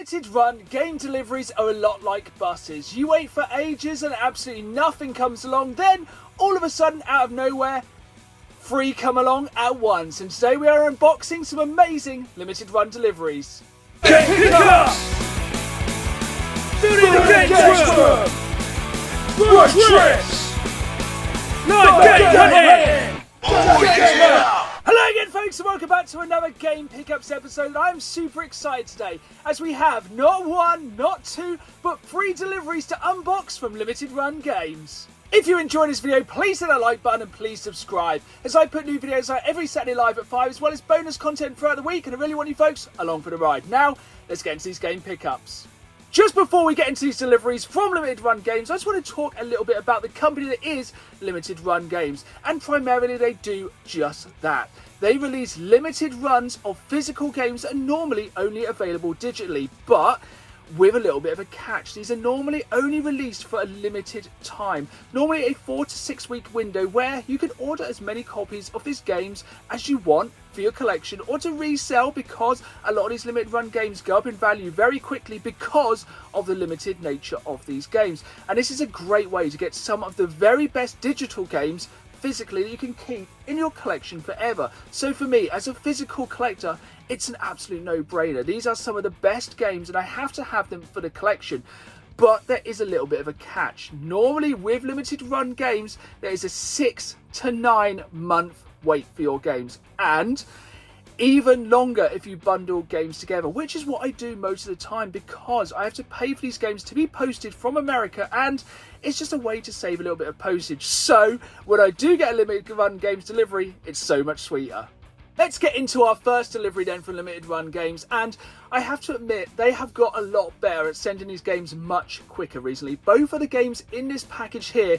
Limited run game deliveries are a lot like buses. You wait for ages and absolutely nothing comes along, then all of a sudden out of nowhere, three come along at once. And today we are unboxing some amazing limited run deliveries. Game pickups! Building the games room! Rush trips! Live game hunting! Oh yeah! Hello again folks and welcome back to another Game Pickups episode. I'm super excited today as we have not one, not two, but three deliveries to unbox from Limited Run Games. If you enjoyed this video, please hit that like button and please subscribe, as I put new videos out every Saturday live at 5 as well as bonus content throughout the week, and I really want you folks along for the ride. Now, let's get into these game pickups. Just before we get into these deliveries from Limited Run Games, I just want to talk a little bit about the company that is Limited Run Games. And primarily they do just that. They release limited runs of physical games that are normally only available digitally, but with a little bit of a catch. These are normally only released for a limited time, normally a 4 to 6 week window where you can order as many copies of these games as you want for your collection or to resell, because a lot of these limited run games go up in value very quickly because of the limited nature of these games. And this is a great way to get some of the very best digital games physically that you can keep in your collection forever. So for me, as a physical collector, it's an absolute no-brainer. These are some of the best games and I have to have them for the collection. But there is a little bit of a catch. Normally with limited run games, there is a 6 to 9 month wait for your games, and even longer if you bundle games together, which is what I do most of the time because I have to pay for these games to be posted from America, and it's just a way to save a little bit of postage. So when I do get a limited run games delivery, it's so much sweeter. Let's get into our first delivery then from Limited Run Games, and I have to admit they have got a lot better at sending these games much quicker recently. Both of the games in this package here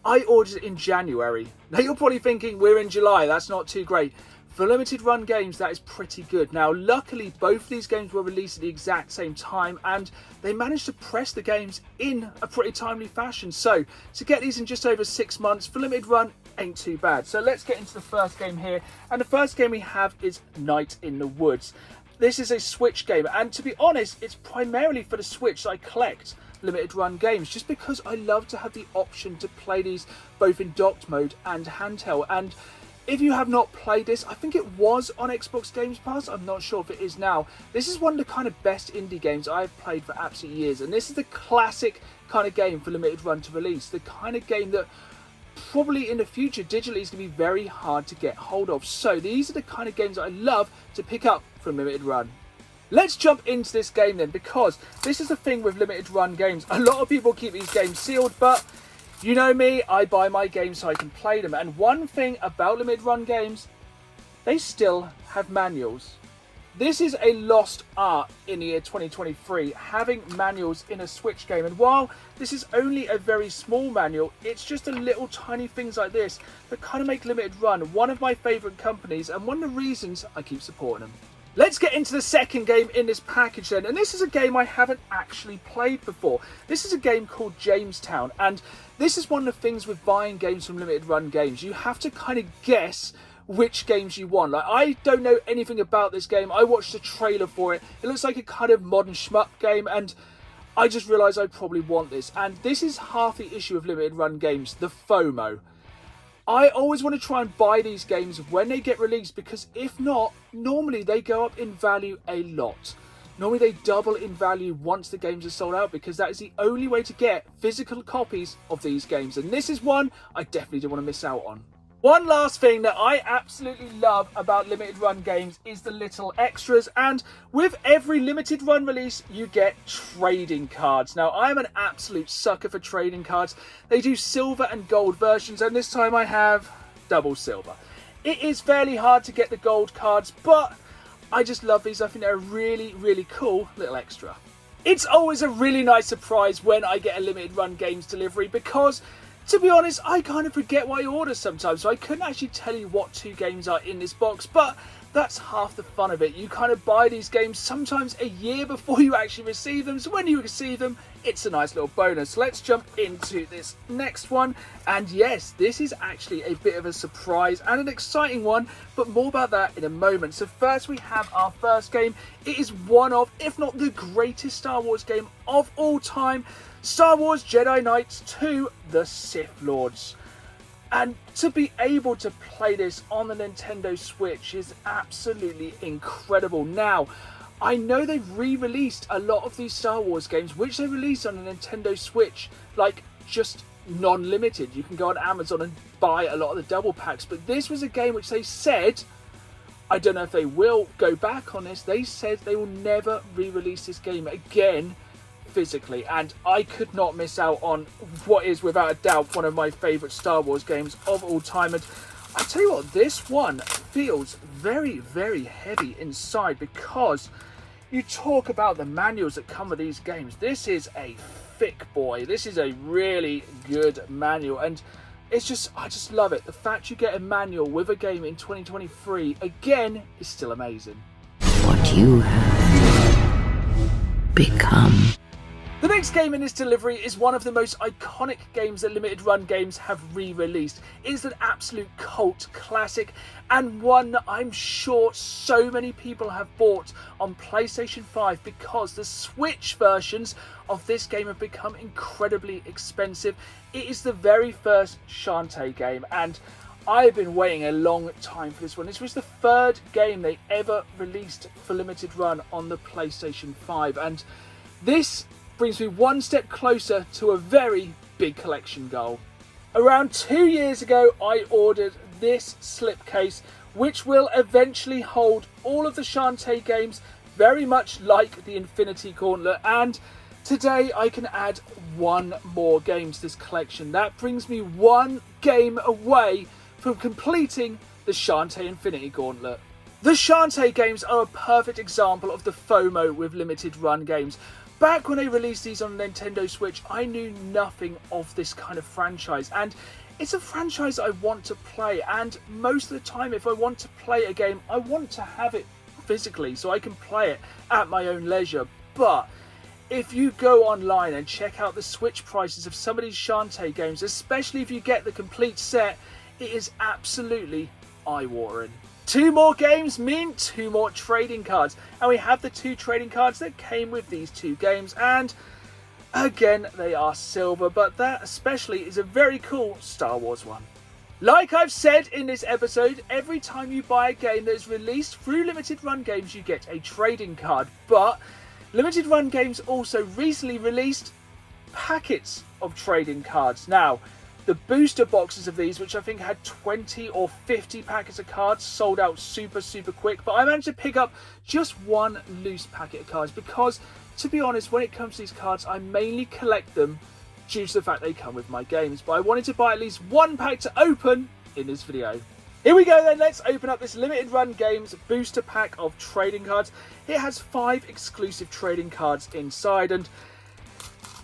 I ordered in January. Now you're probably thinking we're in July, that's not too great. For Limited Run Games, that is pretty good. Now, luckily, both of these games were released at the exact same time, and they managed to press the games in a pretty timely fashion. So, to get these in just over 6 months for Limited Run ain't too bad. So, let's get into the first game here. And the first game we have is Night in the Woods. This is a Switch game, and to be honest, it's primarily for the Switch that I collect limited run games, just because I love to have the option to play these both in docked mode and handheld. And if you have not played this, I think it was on Xbox Games Pass, I'm not sure if it is now. This is one of the kind of best indie games I've played for absolutely years, and this is the classic kind of game for limited run to release, the kind of game that probably in the future digitally is going to be very hard to get hold of. So these are the kind of games that I love to pick up from limited run. Let's jump into this game then, because this is the thing with limited run games. A lot of people keep these games sealed, but you know me, I buy my games so I can play them. And one thing about limited run games, they still have manuals. This is a lost art in the year 2023, having manuals in a Switch game. And while this is only a very small manual, it's just a little tiny things like this that kind of make Limited Run one of my favourite companies and one of the reasons I keep supporting them. Let's get into the second game in this package then, and this is a game I haven't actually played before. This is a game called Jamestown, and this is one of the things with buying games from Limited Run Games. You have to kind of guess which games you want. Like, I don't know anything about this game. I watched a trailer for it. It looks like a kind of modern shmup game, and I just realised I probably want this. And this is half the issue of Limited Run Games, the FOMO. I always want to try and buy these games when they get released, because if not, normally they go up in value a lot. Normally they double in value once the games are sold out, because that is the only way to get physical copies of these games. And this is one I definitely don't want to miss out on. One last thing that I absolutely love about limited run games is the little extras, and with every limited run release you get trading cards. Now I'm an absolute sucker for trading cards. They do silver and gold versions, and this time I have double silver. It is fairly hard to get the gold cards, but I just love these. I think they're a really, really cool little extra. It's always a really nice surprise when I get a limited run games delivery, because to be honest, I kind of forget what I order sometimes, so I couldn't actually tell you what 2 games are in this box, but that's half the fun of it. You kind of buy these games sometimes a year before you actually receive them, so when you receive them, it's a nice little bonus. Let's jump into this next one, and yes, this is actually a bit of a surprise and an exciting one, but more about that in a moment. So first we have our first game. It is one of, if not the greatest Star Wars game of all time, Star Wars Jedi Knights 2: The Sith Lords. And to be able to play this on the Nintendo Switch is absolutely incredible. Now, I know they've re-released a lot of these Star Wars games, which they released on the Nintendo Switch, like just non-limited. You can go on Amazon and buy a lot of the double packs, but this was a game which they said, I don't know if they will go back on this, they said they will never re-release this game again physically, and I could not miss out on what is without a doubt one of my favourite Star Wars games of all time. And I tell you what, this one feels very, very heavy inside, because you talk about the manuals that come with these games. This is a thick boy. This is a really good manual, and it's just, I just love it. The fact you get a manual with a game in 2023 again is still amazing. What you have become. The next game in this delivery is one of the most iconic games that Limited Run Games have re-released. It is an absolute cult classic, and one that I'm sure so many people have bought on PlayStation 5 because the Switch versions of this game have become incredibly expensive. It is the very first Shantae game, and I've been waiting a long time for this one. This was the third game they ever released for Limited Run on the PlayStation 5, and this brings me one step closer to a very big collection goal. Around 2 years ago, I ordered this slipcase, which will eventually hold all of the Shantae games, very much like the Infinity Gauntlet, and today I can add one more game to this collection. That brings me one game away from completing the Shantae Infinity Gauntlet. The Shantae games are a perfect example of the FOMO with Limited Run Games. Back when they released these on Nintendo Switch, I knew nothing of this kind of franchise, and it's a franchise I want to play, and most of the time if I want to play a game, I want to have it physically so I can play it at my own leisure. But if you go online and check out the Switch prices of some of these Shantae games, especially if you get the complete set, it is absolutely eye-watering. 2 more games mean 2 more trading cards, and we have the 2 trading cards that came with these 2 games, and again they are silver, but that especially is a very cool Star Wars one. Like I've said in this episode, every time you buy a game that is released through Limited Run Games, you get a trading card, but Limited Run Games also recently released packets of trading cards. Now, the booster boxes of these, which I think had 20 or 50 packets of cards, sold out super quick, but I managed to pick up just one loose packet of cards because, to be honest, when it comes to these cards, I mainly collect them due to the fact they come with my games, but I wanted to buy at least one pack to open in this video. Here we go then, let's open up this Limited Run Games booster pack of trading cards. It has 5 exclusive trading cards inside, and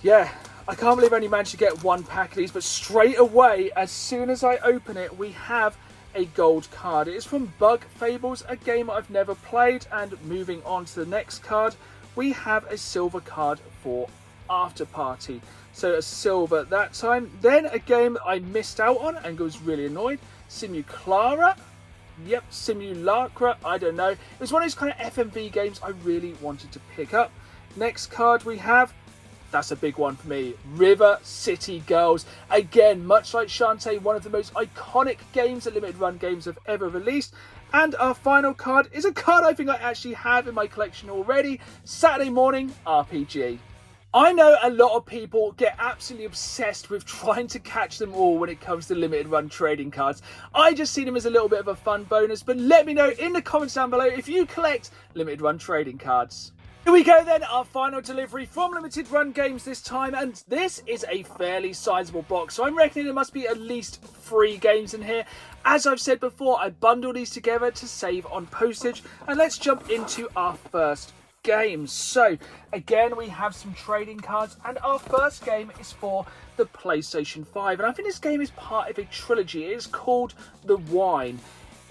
yeah, I can't believe I only managed to get one pack of these, but straight away, as soon as I open it, we have a gold card. It is from Bug Fables, a game I've never played, and moving on to the next card, we have a silver card for After Party. So a silver that time. Then a game that I missed out on and was really annoyed, Simulacra. Yep, Simulacra, I don't know. It was one of those kind of FMV games I really wanted to pick up. Next card we have, that's a big one for me, River City Girls. Again, much like Shantae, one of the most iconic games that Limited Run Games have ever released. And our final card is a card I think I actually have in my collection already, Saturday Morning RPG. I know a lot of people get absolutely obsessed with trying to catch them all when it comes to Limited Run trading cards. I just see them as a little bit of a fun bonus, but let me know in the comments down below if you collect Limited Run trading cards. Here we go then, our final delivery from Limited Run Games this time, and this is a fairly sizable box, so I'm reckoning there must be at least 3 games in here. As I've said before, I bundle these together to save on postage, and let's jump into our first game. So again, we have some trading cards, and our first game is for the PlayStation 5, and I think this game is part of a trilogy. It is called The Wine.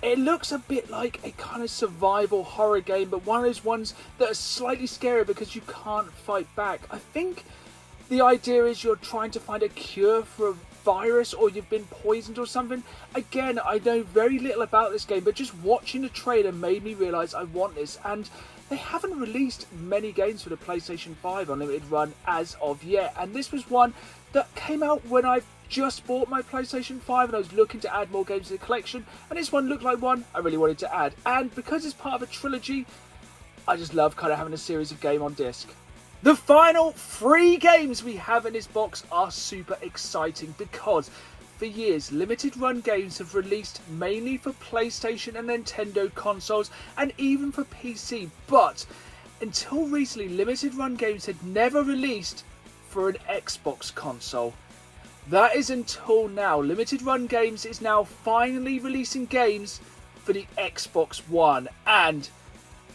It looks a bit like a kind of survival horror game, but one of those ones that are slightly scary because you can't fight back. I think the idea is you're trying to find a cure for a virus, or you've been poisoned or something. Again, I know very little about this game, but just watching the trailer made me realise I want this. And they haven't released many games for the PlayStation 5 Unlimited Run as of yet, and this was one that came out when I just bought my PlayStation 5 and I was looking to add more games to the collection, and this one looked like one I really wanted to add. And because it's part of a trilogy, I just love kind of having a series of game on disc. The final 3 games we have in this box are super exciting because for years Limited Run Games have released mainly for PlayStation and Nintendo consoles and even for PC, but until recently Limited Run Games had never released for an Xbox console. That is until now. Limited Run Games is now finally releasing games for the Xbox One, and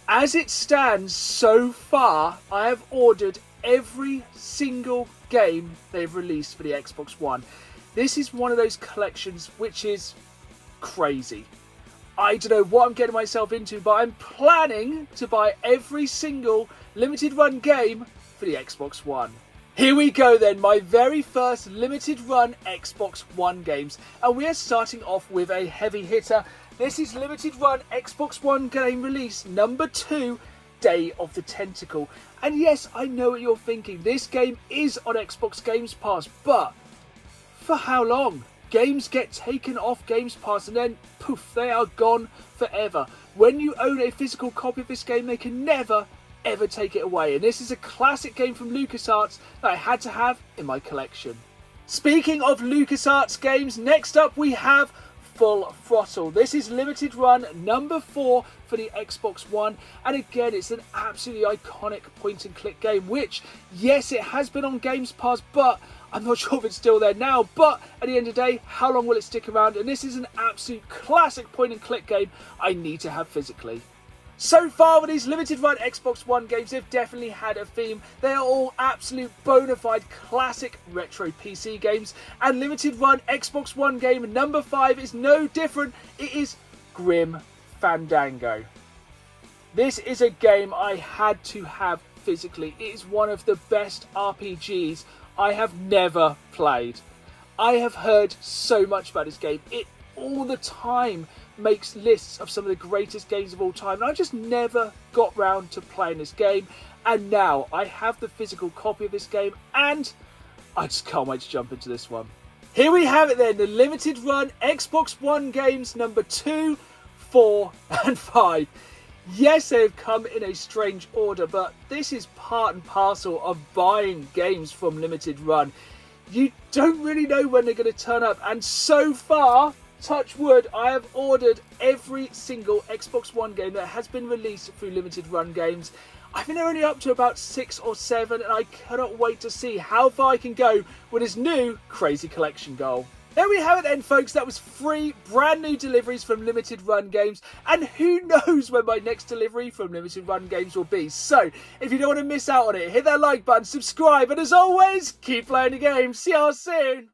as it stands so far, I have ordered every single game they've released for the Xbox One. This is one of those collections which is crazy. I don't know what I'm getting myself into, but I'm planning to buy every single Limited Run game for the Xbox One. Here we go then, my very first Limited Run Xbox One games, and we are starting off with a heavy hitter. This is Limited Run Xbox One game release number 2, Day of the Tentacle. And yes, I know what you're thinking, this game is on Xbox Games Pass, but for how long? Games get taken off Games Pass and then poof, they are gone forever. When you own a physical copy of this game, they can never ever take it away, and this is a classic game from LucasArts that I had to have in my collection. Speaking of LucasArts games, next up we have Full Throttle. This is Limited Run number 4 for the Xbox One, and again it's an absolutely iconic point and click game, which yes, it has been on Games Pass, but I'm not sure if it's still there now. But at the end of the day, how long will it stick around? And this is an absolute classic point and click game I need to have physically. So far with these Limited Run Xbox One games, they've definitely had a theme. They are all absolute bona fide classic retro PC games, and Limited Run Xbox One game number 5 is no different. It is Grim Fandango. This is a game I had to have physically. It is one of the best RPGs I have never played. I have heard so much about this game. It all the time makes lists of some of the greatest games of all time, and I just never got round to playing this game, and now I have the physical copy of this game and I just can't wait to jump into this one. Here we have it then, the Limited Run Xbox One games number 2, 4 and 5. Yes, they have come in a strange order, but this is part and parcel of buying games from Limited Run. You don't really know when they're going to turn up, and so far, touch wood, I have ordered every single Xbox One game that has been released through Limited Run Games. I think they're only up to about 6 or 7, and I cannot wait to see how far I can go with this new crazy collection goal. There we have it then, folks. That was 3 brand new deliveries from Limited Run Games, and who knows when my next delivery from Limited Run Games will be. So, if you don't want to miss out on it, hit that like button, subscribe, and as always, keep playing the game. See y'all soon.